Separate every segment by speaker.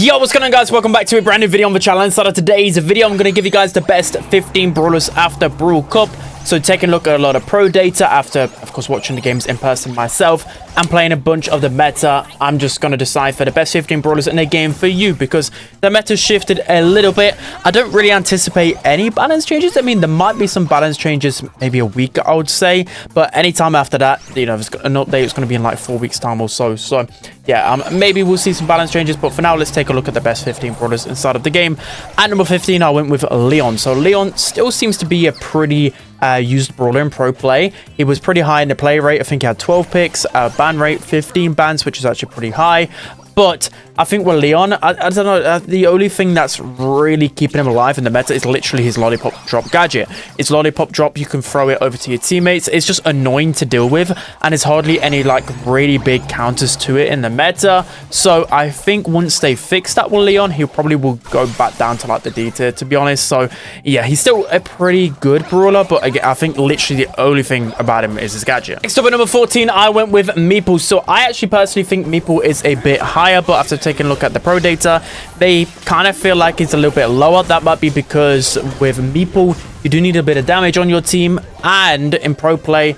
Speaker 1: Yo, what's going on, guys? Welcome back to a brand new video on the channel. Inside of today's video, I'm going to give you guys the best 15 brawlers after Brawl Cup. So taking a look at a lot of pro data after, of course, watching the games in person myself and playing a bunch of the meta. I'm just going to decipher the best 15 brawlers in the game for you because the meta shifted a little bit. I don't really anticipate any balance changes. I mean, there might be some balance changes maybe a week, I would say. But anytime after that, you know, there's an update. It's going to be in like 4 weeks time or so. So yeah, maybe we'll see some balance changes. But for now, let's take a look at the best 15 brawlers inside of the game. At number 15, I went with Leon. So Leon still seems to be a pretty used brawler in pro play. He was pretty high in the play rate. I think he had 12 picks, ban rate 15 bans, which is actually pretty high. But I think with Leon, I don't know, the only thing that's really keeping him alive in the meta is literally his lollipop drop gadget. It's lollipop drop, you can throw it over to your teammates. It's just annoying to deal with, and there's hardly any like really big counters to it in the meta. So I think once they fix that with Leon, he probably will go back down to like the D tier, to be honest. So yeah, he's still a pretty good brawler, but again, I think literally the only thing about him is his gadget. Next up at number 14, I went with Meeple. So I actually personally think Meeple is a bit higher, but after taking a look at the pro data, they kind of feel like it's a little bit lower. That might be because with Meeple, you do need a bit of damage on your team, and in pro play,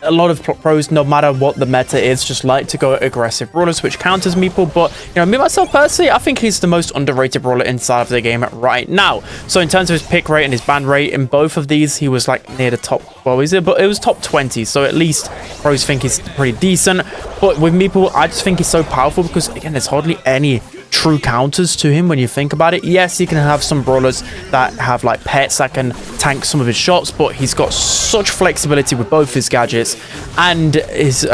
Speaker 1: a lot of pros, no matter what the meta is, just like to go aggressive brawlers, which counters Meeple. But you know, me myself personally, I think he's the most underrated brawler inside of the game right now. So in terms of his pick rate and his ban rate, in both of these, he was like near the top. Well, but it was top 20, so at least pros think he's pretty decent. But with Meeple, I just think he's so powerful because again, there's hardly any true counters to him when you think about it. Yes, you can have some brawlers that have like pets that can tank some of his shots, but he's got such flexibility with both his gadgets, and his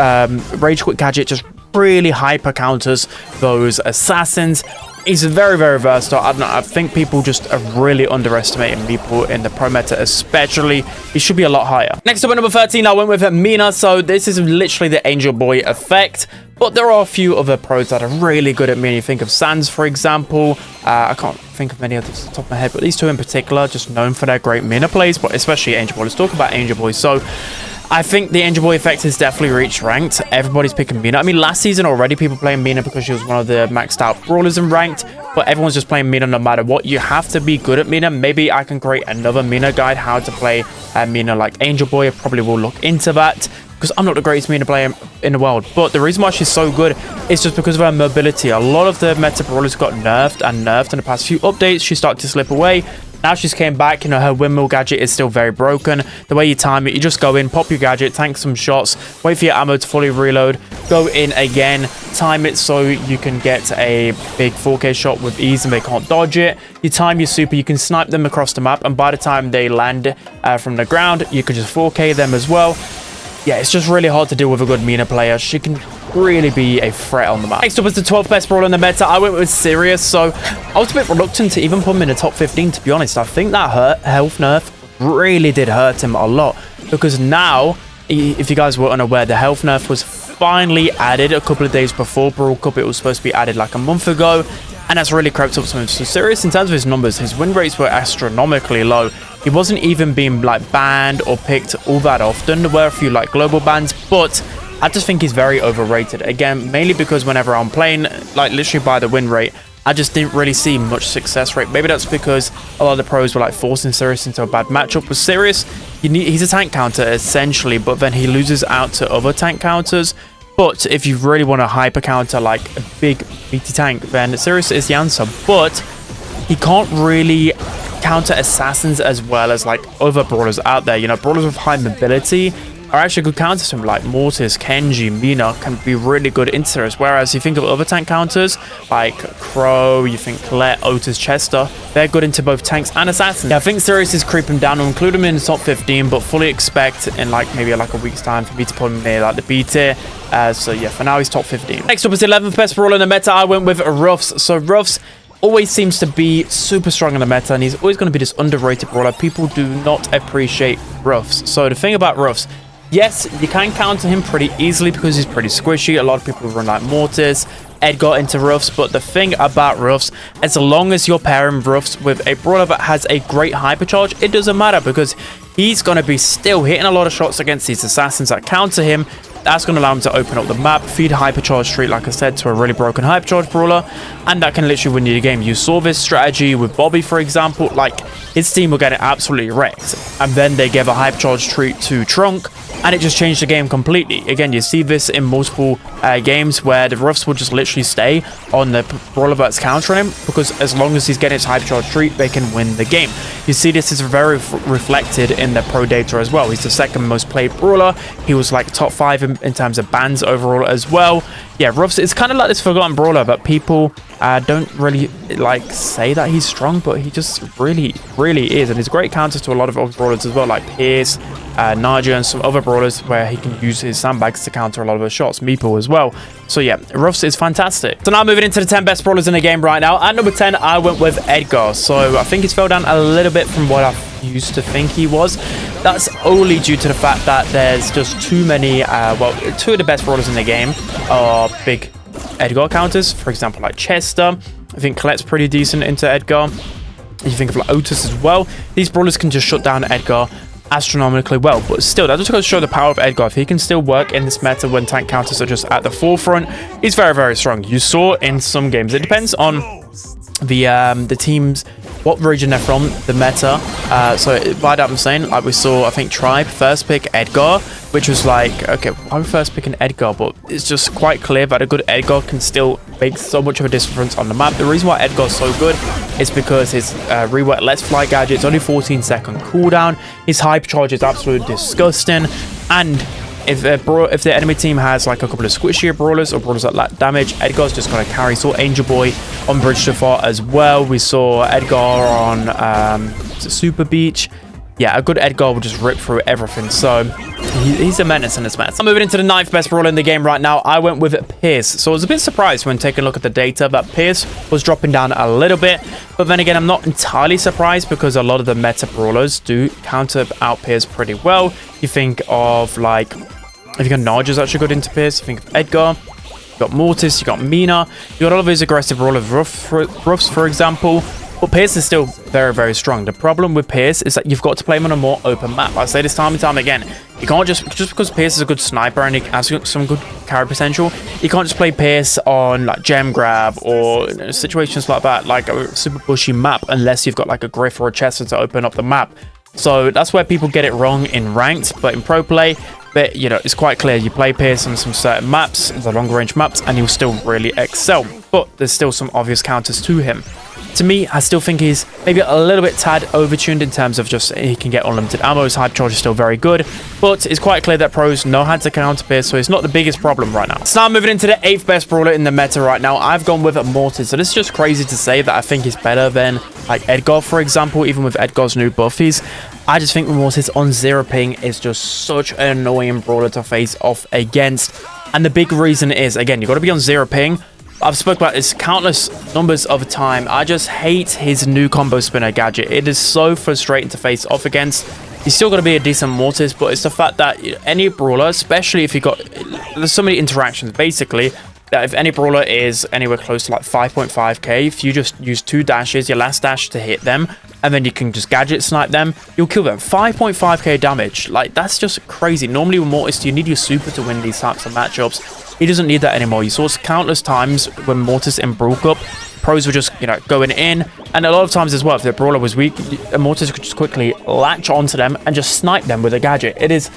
Speaker 1: rage quit gadget just really hyper counters those assassins. He's very, very versatile. I don't know, I think people just are really underestimating Meeple in the pro meta, especially. He should be a lot higher. Next up at number 13, I went with Mina. So this is literally the Angel Boy effect. But there are a few other pros that are really good at Mina. You think of Sans, for example. I can't think of many others off the top of my head, but these two in particular, just known for their great Mina plays, but especially Angel Boy. Let's talk about Angel Boy. So I think the Angel Boy effect has definitely reached ranked. Everybody's picking Mina. I mean, last season already, people playing Mina because she was one of the maxed out brawlers in ranked, but everyone's just playing Mina no matter what. You have to be good at Mina. Maybe I can create another Mina guide, how to play Mina like Angel Boy. I probably will look into that because I'm not the greatest Mina player in the world. But the reason why she's so good is just because of her mobility. A lot of the meta brawlers got nerfed in the past few updates. She started to slip away. Now she's came back, you know, her windmill gadget is still very broken. The way you time it, you just go in, pop your gadget, tank some shots, wait for your ammo to fully reload, go in again, time it so you can get a big 4K shot with ease and they can't dodge it. You time your super, you can snipe them across the map, and by the time they land from the ground, you can just 4K them as well. Yeah, it's just really hard to deal with a good Mina player. She can really be a threat on the map. Next up is the 12th best brawler in the meta. I went with Sirius, so I was a bit reluctant to even put him in the top 15, to be honest. I think that health nerf really did hurt him a lot, because now, if you guys were unaware, the health nerf was finally added a couple of days before Brawl Cup. It was supposed to be added like a month ago, and that's really crept up some of so Sirius. In terms of his numbers, his win rates were astronomically low. He wasn't even being like banned or picked all that often. There were a few like global bans, but I just think he's very overrated. Again, mainly because whenever I'm playing, like literally by the win rate, I just didn't really see much success rate. Maybe that's because a lot of the pros were like forcing Sirius into a bad matchup. With Sirius, he's a tank counter essentially, but then he loses out to other tank counters. But if you really want to hyper counter like a big meaty tank, then Sirius is the answer. But he can't really counter assassins as well as like other brawlers out there. You know, brawlers with high mobility are actually good counters to him, like Mortis, Kenji, Mina can be really good into Sirius. Whereas you think of other tank counters like Crow, you think Colette, Otus, Chester, they're good into both tanks and assassins. Yeah, I think Sirius is creeping down. I'll include him in the top 15, but fully expect in like maybe like a week's time for me to put him near like the B tier. So yeah, for now he's top 15. Next up is the 11th best brawler in the meta. I went with Ruffs. So Ruffs always seems to be super strong in the meta, and he's always going to be this underrated brawler. People do not appreciate Ruffs. So the thing about Ruffs, yes, you can counter him pretty easily because he's pretty squishy. A lot of people run like Mortis, Edgar into Ruffs, but the thing about Ruffs, as long as you're pairing Ruffs with a brawler that has a great hypercharge, it doesn't matter because he's going to be still hitting a lot of shots against these assassins that counter him. That's going to allow him to open up the map, feed Hypercharge Street, like I said, to a really broken Hypercharge Brawler, and that can literally win you the game. You saw this strategy with Bobby, for example. Like, his team were getting absolutely wrecked, and then they gave a Hypercharge Street to Trunk, and it just changed the game completely. Again, you see this in multiple games where the Ruffs will just literally stay on the Brawler that's countering him, because as long as he's getting his Hypercharge Street, they can win the game. You see this is very reflected in the pro data as well. He's the second most played Brawler. He was like top 5 in terms of bans overall as well. Yeah, Ruffs, it's kind of like this forgotten Brawler, but people don't really like say that he's strong, but he just really is, and he's great counter to a lot of other Brawlers as well, like Pierce, Naja, and some other Brawlers where he can use his sandbags to counter a lot of his shots, Meeple as well. So yeah, Ruffs is fantastic. So now moving into the 10 best Brawlers in the game right now. At number 10, I went with Edgar. So I think he's fell down a little bit from what I used to think he was. That's only due to the fact that there's just too many, well, two of the best Brawlers in the game are big Edgar counters. For example, like Chester. I think Colette's pretty decent into Edgar. You think of like Otus as well. These Brawlers can just shut down Edgar astronomically well, but still, that just goes to show the power of Edgar. If he can still work in this meta when tank counters are just at the forefront, he's very strong. You saw in some games, it depends on the teams, what region they're from, the meta. So by that I'm saying, like we saw, I think Tribe first pick Edgar, which was like, okay, why are we first picking Edgar? But it's just quite clear that a good Edgar can still make so much of a difference on the map. The reason why Edgar's so good is because his rework Let's Fly gadget is only 14-second cooldown. His Hypercharge is absolutely disgusting, and if the enemy team has like a couple of squishier Brawlers or Brawlers that lack damage, Edgar's just going to carry. Saw Angel Boy on Bridge to Far as well. We saw Edgar on Super Beach. Yeah, a good Edgar will just rip through everything. So he's a menace in this match. I'm moving into the 9th best Brawler in the game right now. I went with Pierce. So I was a bit surprised when taking a look at the data that Pierce was dropping down a little bit. But then again, I'm not entirely surprised because a lot of the meta Brawlers do counter out Pierce pretty well. You think of like, if you got Naja's actually good into Pierce. You think of Edgar. You got Mortis. You got Mina. You got all of these aggressive Brawlers, Ruffs, for example. But Pierce is still very strong. The problem with Pierce is that you've got to play him on a more open map. I say this time and time again. You can't just because Pierce is a good sniper and he has some good carry potential, you can't just play Pierce on like gem grab or situations like that, like a super bushy map, unless you've got like a Griff or a Chester to open up the map. So that's where people get it wrong in ranked, but in pro play, but you know, it's quite clear. You play Pierce on some certain maps, the longer range maps, and he'll still really excel. But there's still some obvious counters to him. To me, I still think he's maybe a little bit tad overtuned in terms of just he can get unlimited ammo. His Hypercharge is still very good, but it's quite clear that pros know how to counter Pierce, so it's not the biggest problem right now. So now moving into the 8th best Brawler in the meta right now, I've gone with Mortis. So this is just crazy to say that I think he's better than like Edgar, for example, even with Edgar's new buffies. I just think Mortis on 0 ping is just such an annoying Brawler to face off against. And the big reason is, again, you've got to be on 0 ping. I've spoken about this countless numbers of time. I just hate his new combo spinner gadget. It is so frustrating to face off against. He's still got to be a decent Mortis, but it's the fact that any Brawler, especially if you got, there's so many interactions basically, that if any Brawler is anywhere close to like 5.5k, if you just use 2 dashes, your last dash to hit them, and then you can just gadget snipe them, you'll kill them. 5.5k damage, like that's just crazy. Normally with Mortis, you need your super to win these types of matchups. He doesn't need that anymore. You saw countless times when Mortis in Brawl Cup, pros were just, you know, going in, and a lot of times as well, if the Brawler was weak, Mortis could just quickly latch onto them and just snipe them with a gadget. It is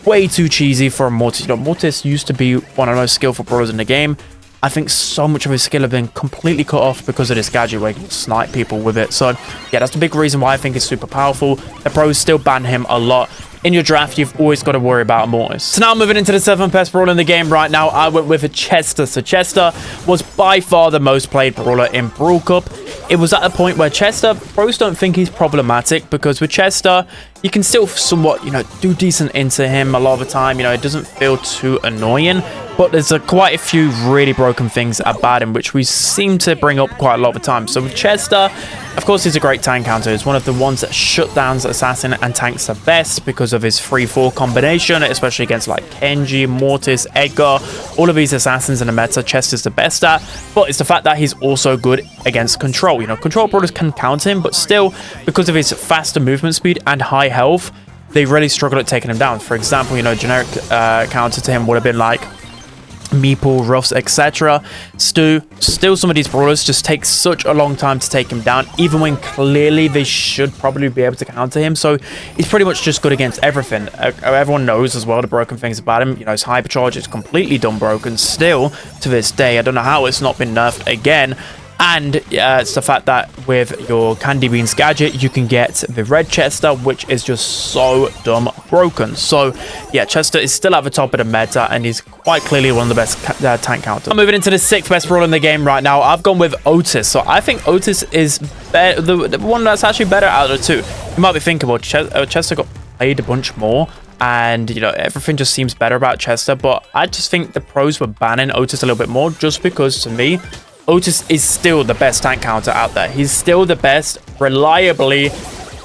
Speaker 1: way too cheesy for a Mortis. You know, Mortis used to be one of the most skillful Brawlers in the game. I think so much of his skill have been completely cut off because of this gadget where he can snipe people with it. So yeah, that's the big reason why I think it's super powerful. The pros still ban him a lot. In your draft, you've always got to worry about Mortis. So now moving into the 7th best Brawler in the game right now, I went with a Chester. So Chester was by far the most played Brawler in Brawl Cup. It was at a point where Chester, pros don't think he's problematic, because with Chester, you can still somewhat, you know, do decent into him a lot of the time. You know, it doesn't feel too annoying, but there's quite a few really broken things about him, which we seem to bring up quite a lot of the time. So with Chester, of course, he's a great tank counter. He's one of the ones that shut down Assassin and tanks the best because of his 3-4 combination, especially against like Kenji, Mortis, Edgar, all of these assassins in the meta. Chester's the best at, but it's the fact that he's also good against control. You know, control Brawlers can counter him, but still, because of his faster movement speed and high health, they really struggle at taking him down. For example, you know, generic counter to him would have been like Meeple, Ruffs, etc. Still some of these brawlers just take such a long time to take him down, even when clearly they should probably be able to counter him. So he's pretty much just good against everything. Everyone knows as well the broken things about him. You know, his hypercharge is completely done broken still to this day. I don't know how it's not been nerfed again. And it's the fact that with your Candy Beans gadget, you can get the red Chester, which is just so dumb broken. So yeah, Chester is still at the top of the meta, and he's quite clearly one of the best tank counters. I'm moving into the 6th best brawler in the game right now. I've gone with Otus. So I think Otus is the one that's actually better out of the two. You might be thinking, well, Chester got played a bunch more, and you know, everything just seems better about Chester, but I just think the pros were banning Otus a little bit more, just because to me Otus is still the best tank counter out there. He's still the best, reliably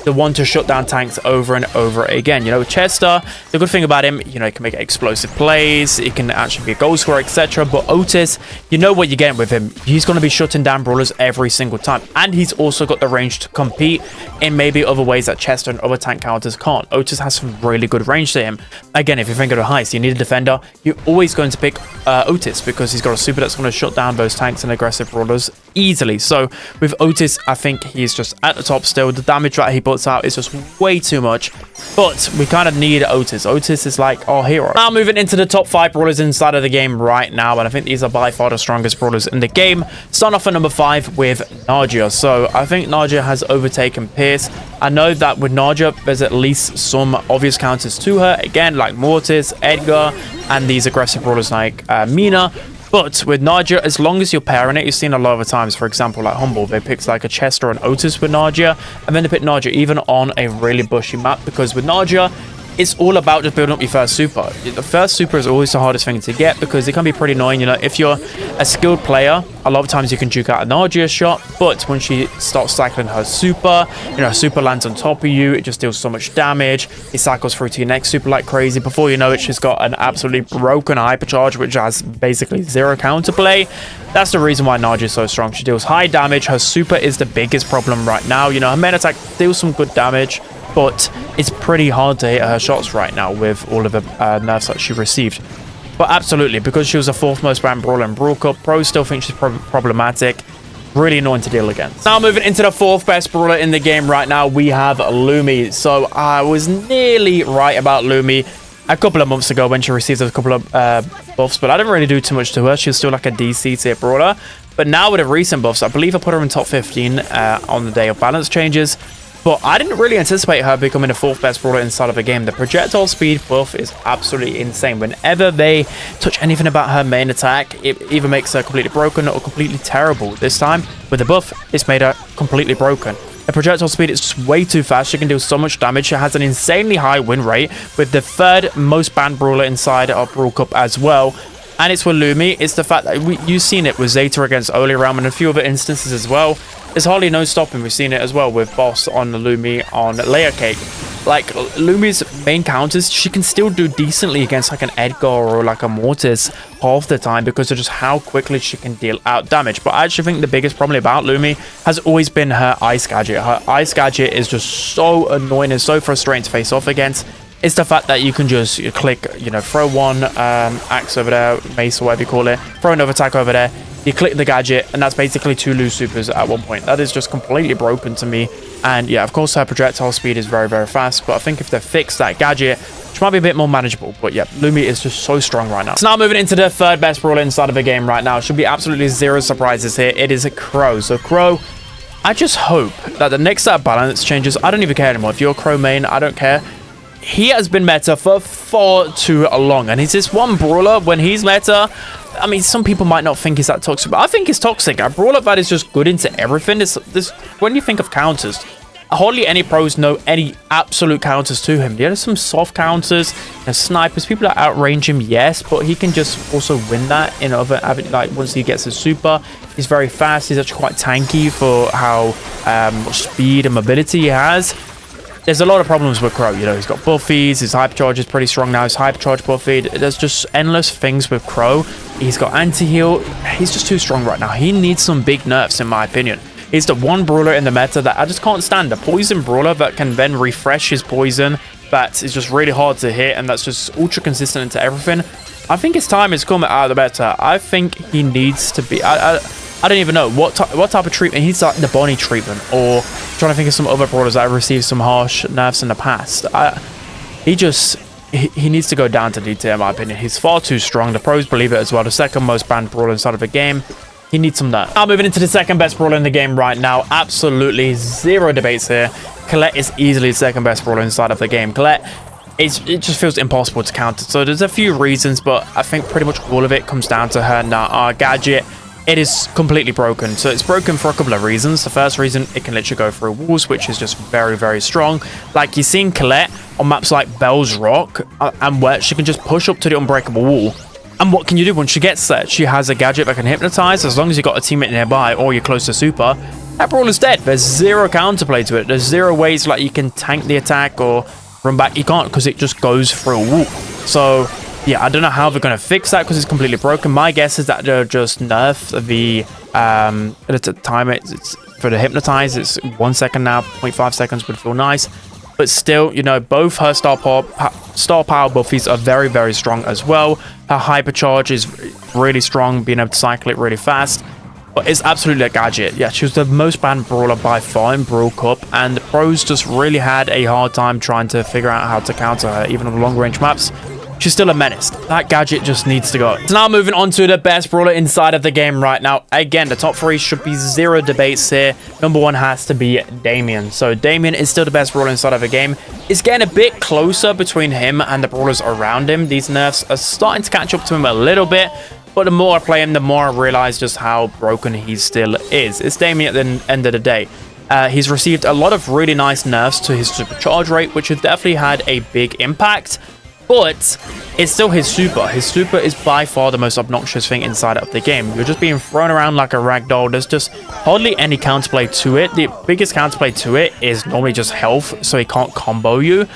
Speaker 1: the one to shut down tanks over and over again. You know, Chester, the good thing about him, you know, he can make explosive plays, he can actually be a goal scorer, etc. But Otus, you know what you're getting with him. He's going to be shutting down brawlers every single time, and he's also got the range to compete in maybe other ways that Chester and other tank counters can't. Otus has some really good range to him. Again, if you think of the heist, you need a defender, you're always going to pick Otus, because he's got a super that's going to shut down those tanks and aggressive brawlers easily. So with Otus, I think he's just at the top still. The damage that he puts out is just way too much, but we kind of need Otus. Otus is like our hero. Now moving into the top 5 brawlers inside of the game right now, and I think these are by far the strongest brawlers in the game. Starting off at number 5 with Naja. So I think Naja has overtaken Pierce. I know that with Naja, there's at least some obvious counters to her, again, like Mortis, Edgar, and these aggressive brawlers like Mina. But with Naja, as long as you're pairing it, you've seen a lot of the times, for example, like Humble, they picked like a Chester or an Otus with Naja, and then they pick Naja even on a really bushy map, because with Naja, it's all about just building up your first super. The first super is always the hardest thing to get, because it can be pretty annoying. You know, if you're a skilled player, a lot of times you can juke out a Naja shot, but when she starts cycling her super, you know, her super lands on top of you, it just deals so much damage. It cycles through to your next super like crazy. Before you know it, she's got an absolutely broken hypercharge, which has basically zero counterplay. That's the reason why Naja is so strong. She deals high damage. Her super is the biggest problem right now. You know, her main attack deals some good damage, but it's pretty hard to hit her shots right now with all of the nerfs that she received. But absolutely, because she was a 4th most banned brawler in Brawl Cup, pros still think she's problematic. Really annoying to deal against. Now moving into the 4th best brawler in the game right now, we have Lumi. So I was nearly right about Lumi a couple of months ago when she received a couple of buffs, but I didn't really do too much to her. She was still like a DC tier brawler. But now with the recent buffs, I believe I put her in top 15 on the day of balance changes. But I didn't really anticipate her becoming the 4th best brawler inside of the game. The projectile speed buff is absolutely insane. Whenever they touch anything about her main attack, it either makes her completely broken or completely terrible. This time, with the buff, it's made her completely broken. The projectile speed is just way too fast. She can do so much damage. She has an insanely high win rate, with the 3rd most banned brawler inside of Brawl Cup as well. And it's with Lumi. It's the fact that you've seen it with Zeta against Oli Realm and a few other instances as well. There's hardly no stopping. We've seen it as well with Boss on the Lumi on Layer Cake. Like, Lumi's main counters, she can still do decently against like an Edgar or like a Mortis half the time, because of just how quickly she can deal out damage. But I actually think the biggest problem about Lumi has always been her Ice Gadget. Her Ice Gadget is just so annoying and so frustrating to face off against. It's the fact that you can just click, you know, throw one axe over there, mace or whatever you call it, throw another attack over there, you click the gadget, and that's basically 2 loose supers at one point. That is just completely broken to me. And yeah, of course, her projectile speed is very, very fast, but I think if they fix that gadget, which might be a bit more manageable. But yeah, Lumi is just so strong right now. So now moving into the 3rd best brawler inside of the game right now. Should be absolutely zero surprises here. It is a Crow. So Crow, I just hope that the next set of balance changes, I don't even care anymore. If you're a Crow main, I don't care. He has been meta for far too long, and he's this one brawler. When he's meta, I mean, some people might not think he's that toxic, but I think he's toxic. A brawler that is just good into everything. This when you think of counters, hardly any pros know any absolute counters to him. There are some soft counters and snipers, people that outrange him, yes, but he can just also win that in other, like once he gets his super. He's very fast. He's actually quite tanky for how much speed and mobility he has. There's a lot of problems with Crow. You know, he's got buffies, his hypercharge is pretty strong now, his hypercharge buffied. There's just endless things with Crow. He's got anti-heal. He's just too strong right now. He needs some big nerfs, in my opinion. He's the one brawler in the meta that I just can't stand. A poison brawler that can then refresh his poison that is just really hard to hit, and that's just ultra consistent into everything. I think his time is coming out of the better. I think he needs to be... I don't even know what type of treatment. He's like the Bonnie treatment, or trying to think of some other brawlers that have received some harsh nerfs in the past. He needs to go down to D tier, in my opinion. He's far too strong. The pros believe it as well. The second most banned brawler inside of the game. He needs some nerf. Now moving into the second best brawler in the game right now. Absolutely zero debates here. Colette is easily the second best brawler inside of the game. Colette, it just feels impossible to counter. So there's a few reasons, but I think pretty much all of it comes down to her Naja gadget. It is completely broken. So it's broken for a couple of reasons. The first reason, it can literally go through walls, which is just very, very strong. Like you've seen Colette on maps like Bell's Rock and where she can just push up to the unbreakable wall. And what can you do when she gets there? She has a gadget that can hypnotize. As long as you've got a teammate nearby or you're close to super, that brawler's dead. There's zero counterplay to it. There's zero ways like you can tank the attack or run back. You can't, because it just goes through a wall. So yeah, I don't know how they're going to fix that because it's completely broken. My guess is that they'll just nerf the time it's for the hypnotize. It's 1 second now. 0.5 seconds would feel nice. But still, you know, both her star power buffies are very, very strong as well. Her hypercharge is really strong, being able to cycle it really fast. But it's absolutely a gadget. Yeah, she was the most banned brawler by far in Brawl Cup, and the pros just really had a hard time trying to figure out how to counter her, even on the long range maps. She's still a menace. That gadget just needs to go. So now moving on to the best brawler inside of the game right now. Again, the top three should be zero debates here. Number one has to be Damian. So Damian is still the best brawler inside of the game. It's getting a bit closer between him and the brawlers around him. These nerfs are starting to catch up to him a little bit. But the more I play him, the more I realize just how broken he still is. It's Damian at the end of the day. He's received a lot of really nice nerfs to his supercharge rate, which has definitely had a big impact. But it's still his super. His super is by far the most obnoxious thing inside of the game. You're just being thrown around like a ragdoll. There's just hardly any counterplay to it. The biggest counterplay to it is normally just health, so he can't combo you.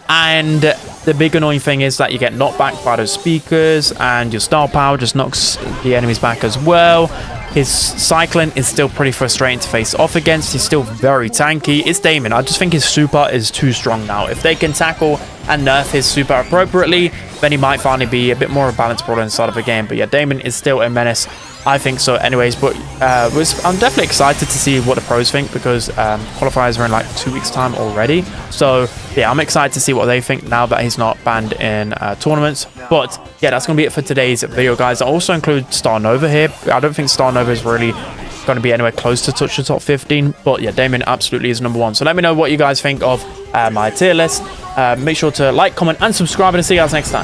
Speaker 1: And the big annoying thing is that you get knocked back by those speakers, and your star power just knocks the enemies back as well. His cycling is still pretty frustrating to face off against. He's still very tanky. It's Damian. I just think his super is too strong now. If they can tackle and nerf his super appropriately, then he might finally be a bit more of a balanced brawler inside of the game. But yeah, Damian is still a menace. I think so anyways. But I'm definitely excited to see what the pros think, because qualifiers are in like 2 weeks time already. So yeah, I'm excited to see what they think now that he's not banned in tournaments. But yeah, that's going to be it for today's video, guys. I also include Star Nova here. I don't think Star Nova is really going to be anywhere close to touch the top 15. But yeah, Damian absolutely is number one. So let me know what you guys think of my tier list. Make sure to like, comment, and subscribe, and see you guys next time.